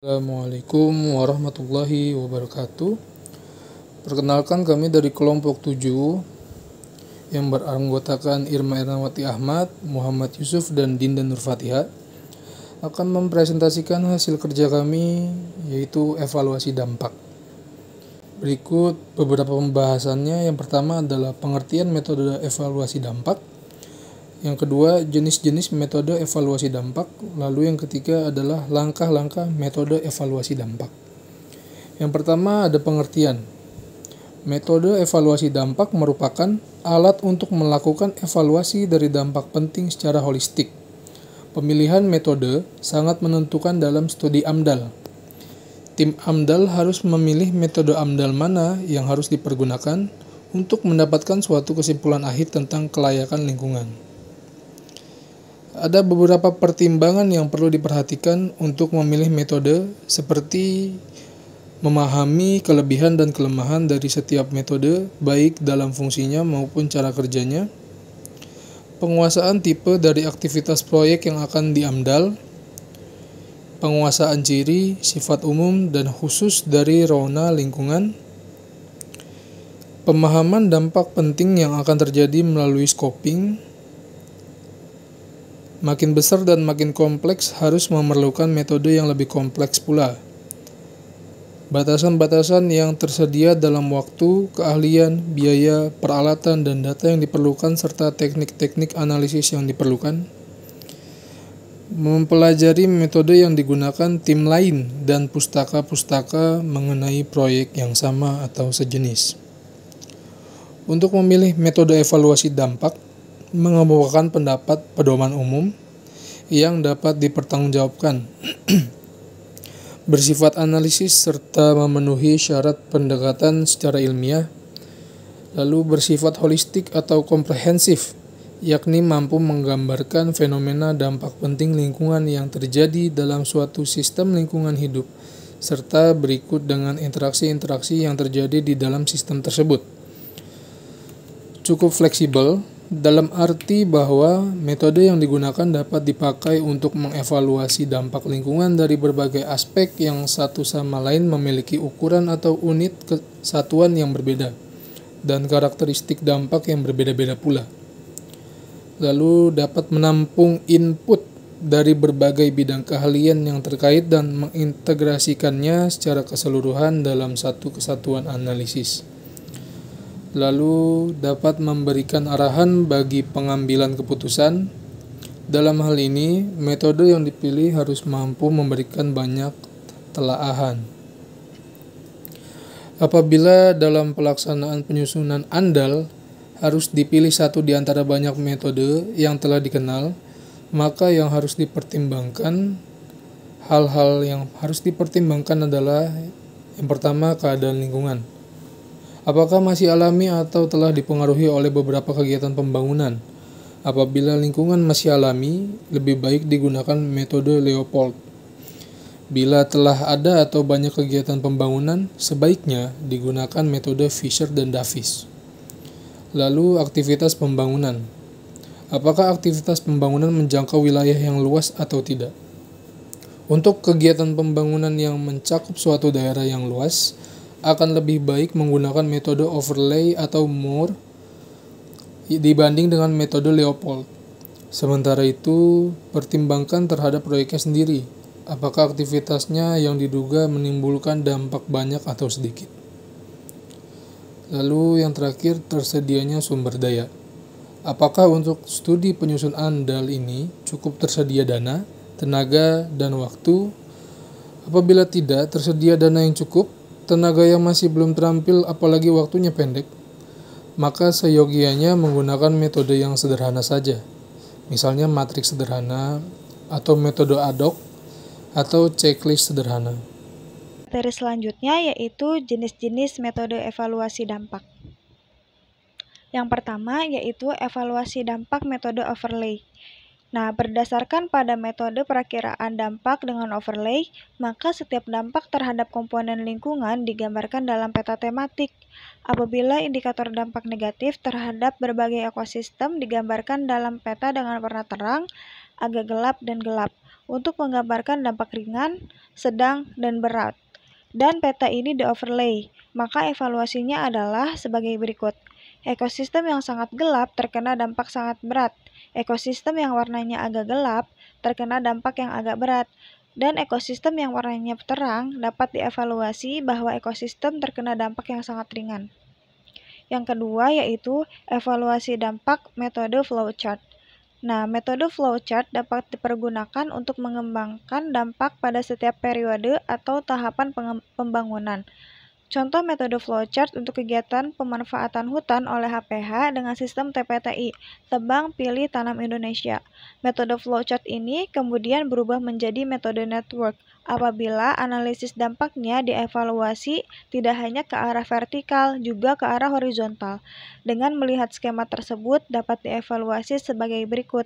Assalamualaikum warahmatullahi wabarakatuh. Perkenalkan, kami dari kelompok 7 yang beranggotakan Irma Ernawati Ahmad, Muhammad Yusuf, dan Dinda Nurfatihah akan mempresentasikan hasil kerja kami, yaitu evaluasi dampak. Berikut beberapa pembahasannya. Yang pertama adalah pengertian metode evaluasi dampak. Yang kedua, jenis-jenis metode evaluasi dampak. Lalu yang ketiga adalah langkah-langkah metode evaluasi dampak. Yang pertama ada pengertian. Metode evaluasi dampak merupakan alat untuk melakukan evaluasi dari dampak penting secara holistik. Pemilihan metode sangat menentukan dalam studi AMDAL. Tim AMDAL harus memilih metode AMDAL mana yang harus dipergunakan untuk mendapatkan suatu kesimpulan akhir tentang kelayakan lingkungan. Ada beberapa pertimbangan yang perlu diperhatikan untuk memilih metode, seperti memahami kelebihan dan kelemahan dari setiap metode, baik dalam fungsinya maupun cara kerjanya, penguasaan tipe dari aktivitas proyek yang akan diamdal, penguasaan ciri, sifat umum, dan khusus dari rona lingkungan, pemahaman dampak penting yang akan terjadi melalui scoping. Makin besar dan makin kompleks harus memerlukan metode yang lebih kompleks pula. Batasan-batasan yang tersedia dalam waktu, keahlian, biaya, peralatan, dan data yang diperlukan serta teknik-teknik analisis yang diperlukan. Mempelajari metode yang digunakan tim lain dan pustaka-pustaka mengenai proyek yang sama atau sejenis. Untuk memilih metode evaluasi dampak, mengemukakan pendapat pedoman umum yang dapat dipertanggungjawabkan, bersifat analisis serta memenuhi syarat pendekatan secara ilmiah, lalu bersifat holistik atau komprehensif, yakni mampu menggambarkan fenomena dampak penting lingkungan yang terjadi dalam suatu sistem lingkungan hidup, serta berikut dengan interaksi-interaksi yang terjadi di dalam sistem tersebut. Cukup fleksibel, dalam arti bahwa metode yang digunakan dapat dipakai untuk mengevaluasi dampak lingkungan dari berbagai aspek yang satu sama lain memiliki ukuran atau unit kesatuan yang berbeda, dan karakteristik dampak yang berbeda-beda pula. Lalu dapat menampung input dari berbagai bidang keahlian yang terkait dan mengintegrasikannya secara keseluruhan dalam satu kesatuan analisis. Lalu dapat memberikan arahan bagi pengambilan keputusan. Dalam hal ini, metode yang dipilih harus mampu memberikan banyak telaahan. Apabila dalam pelaksanaan penyusunan AMDAL harus dipilih satu di antara banyak metode yang telah dikenal, maka yang harus dipertimbangkan, hal-hal yang harus dipertimbangkan adalah yang pertama, keadaan lingkungan. Apakah masih alami atau telah dipengaruhi oleh beberapa kegiatan pembangunan? Apabila lingkungan masih alami, lebih baik digunakan metode Leopold. Bila telah ada atau banyak kegiatan pembangunan, sebaiknya digunakan metode Fisher dan Davis. Lalu aktivitas pembangunan. Apakah aktivitas pembangunan menjangkau wilayah yang luas atau tidak? Untuk kegiatan pembangunan yang mencakup suatu daerah yang luas, akan lebih baik menggunakan metode overlay atau Moore dibanding dengan metode Leopold. Sementara itu, pertimbangkan terhadap proyeknya sendiri, apakah aktivitasnya yang diduga menimbulkan dampak banyak atau sedikit. Lalu yang terakhir, tersedianya sumber daya. Apakah untuk studi penyusun AMDAL ini cukup tersedia dana, tenaga, dan waktu? Apabila tidak tersedia dana yang cukup, tenaga yang masih belum terampil, apalagi waktunya pendek, maka seyogianya menggunakan metode yang sederhana saja, misalnya matriks sederhana, atau metode ad hoc, atau checklist sederhana. Materi selanjutnya yaitu jenis-jenis metode evaluasi dampak. Yang pertama yaitu evaluasi dampak metode overlay. Nah, berdasarkan pada metode perakiraan dampak dengan overlay, maka setiap dampak terhadap komponen lingkungan digambarkan dalam peta tematik. Apabila indikator dampak negatif terhadap berbagai ekosistem digambarkan dalam peta dengan warna terang, agak gelap, dan gelap. untuk menggambarkan dampak ringan, sedang, dan berat. Dan peta ini di-overlay, maka evaluasinya adalah sebagai berikut. Ekosistem yang sangat gelap terkena dampak sangat berat. Ekosistem yang warnanya agak gelap terkena dampak yang agak berat. Dan ekosistem yang warnanya terang dapat dievaluasi bahwa ekosistem terkena dampak yang sangat ringan. Yang kedua yaitu evaluasi dampak metode flowchart. Nah, metode flowchart dapat dipergunakan untuk mengembangkan dampak pada setiap periode atau tahapan pembangunan. Contoh metode flowchart untuk kegiatan pemanfaatan hutan oleh HPH dengan sistem TPTI, Tebang Pilih Tanam Indonesia. Metode flowchart ini kemudian berubah menjadi metode network apabila analisis dampaknya dievaluasi tidak hanya ke arah vertikal, juga ke arah horizontal. Dengan melihat skema tersebut dapat dievaluasi sebagai berikut,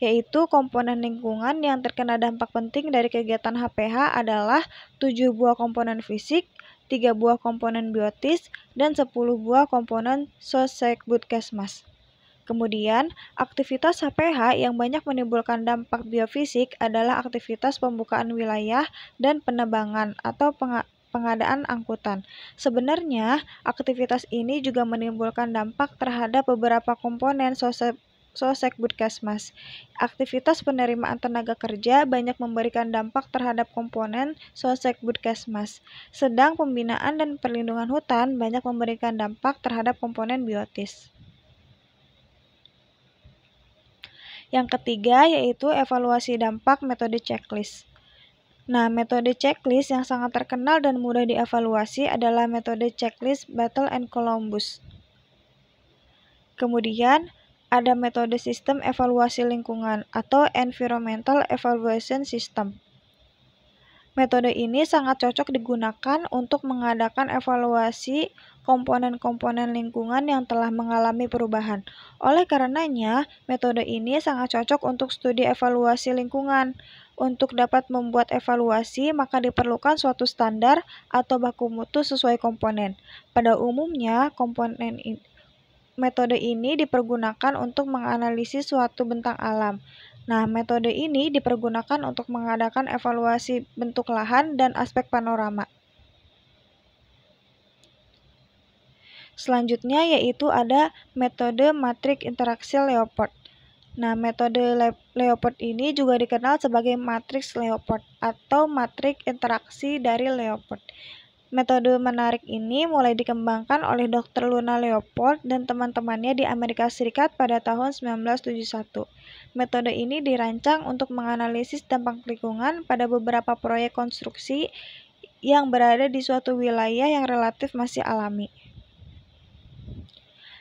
yaitu komponen lingkungan yang terkena dampak penting dari kegiatan HPH adalah 7 buah komponen fisik, 3 buah komponen biotis, dan 10 buah komponen Sosekbudkesmas. Kemudian, aktivitas HPH yang banyak menimbulkan dampak biofisik adalah aktivitas pembukaan wilayah dan penebangan atau pengadaan angkutan. Sebenarnya, aktivitas ini juga menimbulkan dampak terhadap beberapa komponen Sosekbudkesmas. Aktivitas penerimaan tenaga kerja banyak memberikan dampak terhadap komponen Sosekbudkesmas, sedang pembinaan dan perlindungan hutan banyak memberikan dampak terhadap komponen biotis. Yang ketiga yaitu evaluasi dampak metode checklist. Nah, metode checklist yang sangat terkenal dan mudah dievaluasi adalah metode checklist Battle and Columbus. Kemudian, ada metode sistem evaluasi lingkungan atau Environmental Evaluation System. Metode ini sangat cocok digunakan untuk mengadakan evaluasi komponen-komponen lingkungan yang telah mengalami perubahan. Oleh karenanya, metode ini sangat cocok untuk studi evaluasi lingkungan. Untuk dapat membuat evaluasi, maka diperlukan suatu standar atau baku mutu sesuai komponen. Pada umumnya, metode ini dipergunakan untuk menganalisis suatu bentang alam. Nah, metode ini dipergunakan untuk mengadakan evaluasi bentuk lahan dan aspek panorama. Selanjutnya yaitu ada metode matrik interaksi Leopard. Nah, metode Leopard ini juga dikenal sebagai matriks Leopard atau matrik interaksi dari Leopard. Metode menarik ini mulai dikembangkan oleh Dr. Luna Leopold dan teman-temannya di Amerika Serikat pada tahun 1971. Metode ini dirancang untuk menganalisis dampak lingkungan pada beberapa proyek konstruksi yang berada di suatu wilayah yang relatif masih alami.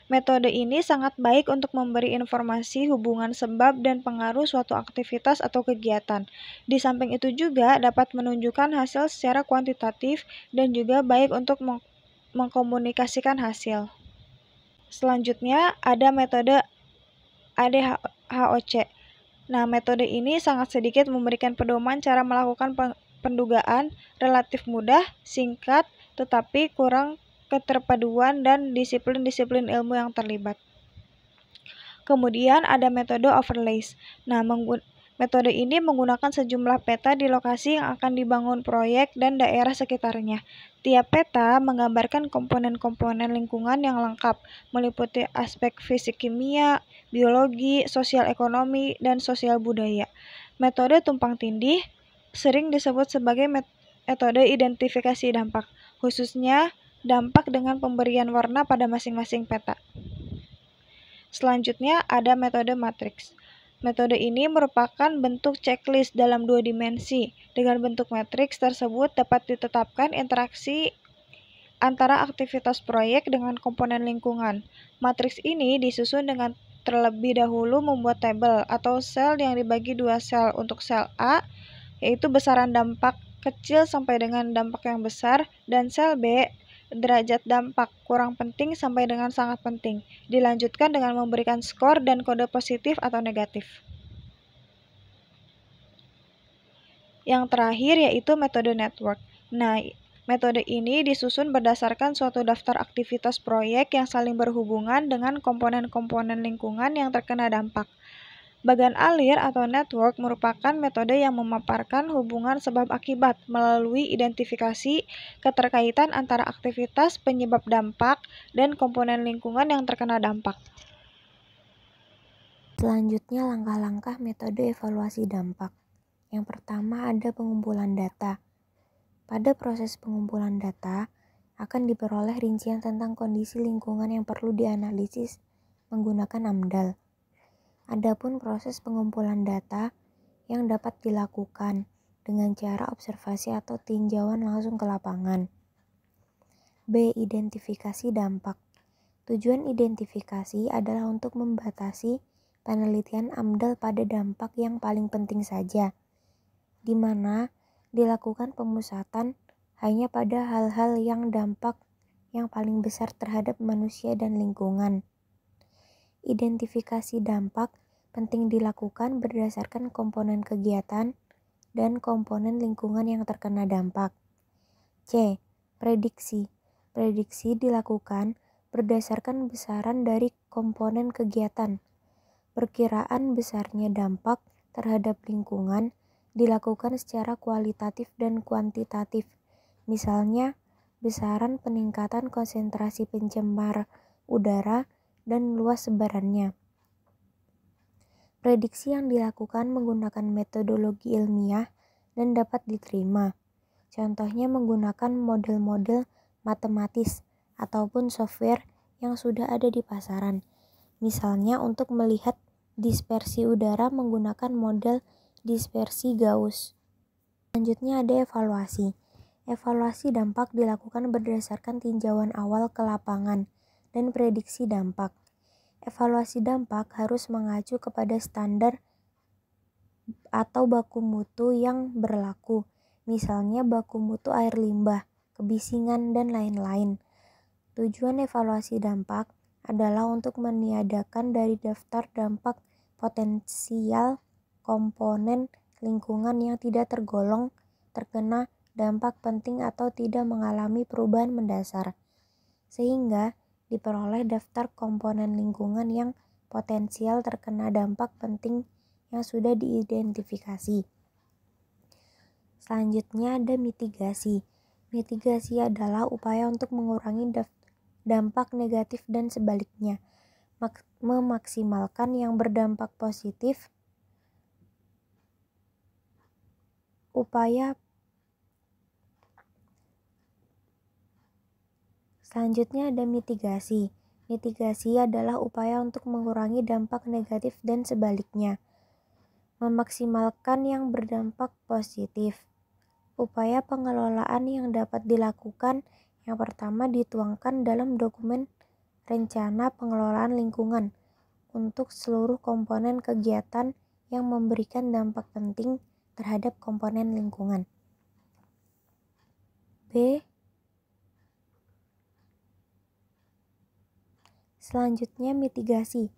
Metode ini sangat baik untuk memberi informasi hubungan sebab dan pengaruh suatu aktivitas atau kegiatan. Di samping itu juga dapat menunjukkan hasil secara kuantitatif dan juga baik untuk mengkomunikasikan hasil. Selanjutnya ada metode ADHOC. Nah, metode ini sangat sedikit memberikan pedoman cara melakukan pendugaan, relatif mudah, singkat, tetapi kurang keterpaduan dan disiplin-disiplin ilmu yang terlibat. Kemudian ada metode overlays. Nah, metode ini menggunakan sejumlah peta di lokasi yang akan dibangun proyek dan daerah sekitarnya. Tiap peta menggambarkan komponen-komponen lingkungan yang lengkap, meliputi aspek fisik kimia, biologi, sosial ekonomi, dan sosial budaya. Metode tumpang tindih sering disebut sebagai metode identifikasi dampak, khususnya dampak dengan pemberian warna pada masing-masing peta. Selanjutnya ada metode matriks. Metode ini merupakan bentuk checklist dalam 2 dimensi. Dengan bentuk matriks tersebut dapat ditetapkan interaksi antara aktivitas proyek dengan komponen lingkungan. Matriks ini disusun dengan terlebih dahulu membuat tabel atau sel yang dibagi 2 sel. Untuk sel A, yaitu besaran dampak kecil sampai dengan dampak yang besar, dan sel B, derajat dampak kurang penting sampai dengan sangat penting. Dilanjutkan dengan memberikan skor dan kode positif atau negatif. Yang terakhir yaitu metode network. Nah, metode ini disusun berdasarkan suatu daftar aktivitas proyek yang saling berhubungan dengan komponen-komponen lingkungan yang terkena dampak. Bagan alir atau network merupakan metode yang memaparkan hubungan sebab akibat melalui identifikasi keterkaitan antara aktivitas penyebab dampak dan komponen lingkungan yang terkena dampak. Selanjutnya langkah-langkah metode evaluasi dampak. Yang pertama ada pengumpulan data. Pada proses pengumpulan data, akan diperoleh rincian tentang kondisi lingkungan yang perlu dianalisis menggunakan AMDAL. Adapun proses pengumpulan data yang dapat dilakukan dengan cara observasi atau tinjauan langsung ke lapangan. B. Identifikasi dampak. Tujuan identifikasi adalah untuk membatasi penelitian AMDAL pada dampak yang paling penting saja, di mana dilakukan pemusatan hanya pada hal-hal yang dampak yang paling besar terhadap manusia dan lingkungan. Identifikasi dampak penting dilakukan berdasarkan komponen kegiatan dan komponen lingkungan yang terkena dampak. C. Prediksi. Prediksi dilakukan berdasarkan besaran dari komponen kegiatan. Perkiraan besarnya dampak terhadap lingkungan dilakukan secara kualitatif dan kuantitatif. Misalnya, besaran peningkatan konsentrasi pencemar udara dan luas sebarannya. Prediksi yang dilakukan menggunakan metodologi ilmiah dan dapat diterima. Contohnya menggunakan model-model matematis ataupun software yang sudah ada di pasaran. Misalnya untuk melihat dispersi udara menggunakan model dispersi Gauss. Selanjutnya ada evaluasi. Evaluasi dampak dilakukan berdasarkan tinjauan awal ke lapangan dan prediksi dampak. Evaluasi dampak harus mengacu kepada standar atau baku mutu yang berlaku, misalnya baku mutu air limbah, kebisingan, dan lain-lain. Tujuan evaluasi dampak adalah untuk meniadakan dari daftar dampak potensial komponen lingkungan yang tidak tergolong terkena dampak penting atau tidak mengalami perubahan mendasar, sehingga diperoleh daftar komponen lingkungan yang potensial terkena dampak penting yang sudah diidentifikasi. Selanjutnya ada mitigasi. Mitigasi adalah upaya untuk mengurangi dampak negatif dan sebaliknya, memaksimalkan yang berdampak positif. Selanjutnya ada mitigasi. Mitigasi adalah upaya untuk mengurangi dampak negatif dan sebaliknya, memaksimalkan yang berdampak positif. Upaya pengelolaan yang dapat dilakukan yang pertama dituangkan dalam dokumen rencana pengelolaan lingkungan untuk seluruh komponen kegiatan yang memberikan dampak penting terhadap komponen lingkungan. B. Selanjutnya mitigasi.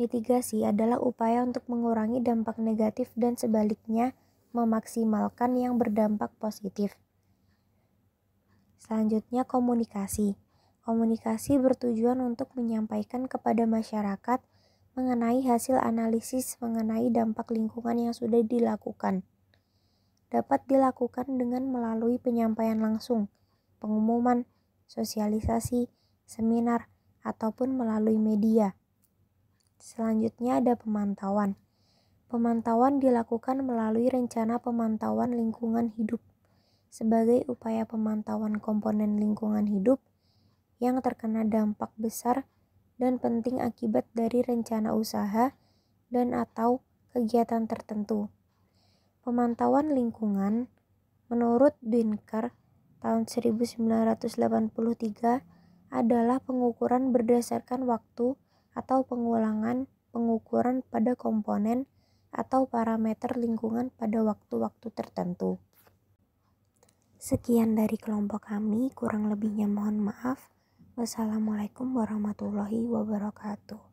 Mitigasi adalah upaya untuk mengurangi dampak negatif dan sebaliknya memaksimalkan yang berdampak positif. Selanjutnya komunikasi. Komunikasi bertujuan untuk menyampaikan kepada masyarakat mengenai hasil analisis mengenai dampak lingkungan yang sudah dilakukan. Dapat dilakukan dengan melalui penyampaian langsung, pengumuman, sosialisasi, seminar, ataupun melalui media. Selanjutnya ada pemantauan. Pemantauan dilakukan melalui rencana pemantauan lingkungan hidup sebagai upaya pemantauan komponen lingkungan hidup yang terkena dampak besar dan penting akibat dari rencana usaha dan atau kegiatan tertentu. Pemantauan lingkungan menurut Dunker tahun 1983 adalah pengukuran berdasarkan waktu atau pengulangan pengukuran pada komponen atau parameter lingkungan pada waktu-waktu tertentu. Sekian dari kelompok kami, kurang lebihnya mohon maaf. Wassalamualaikum warahmatullahi wabarakatuh.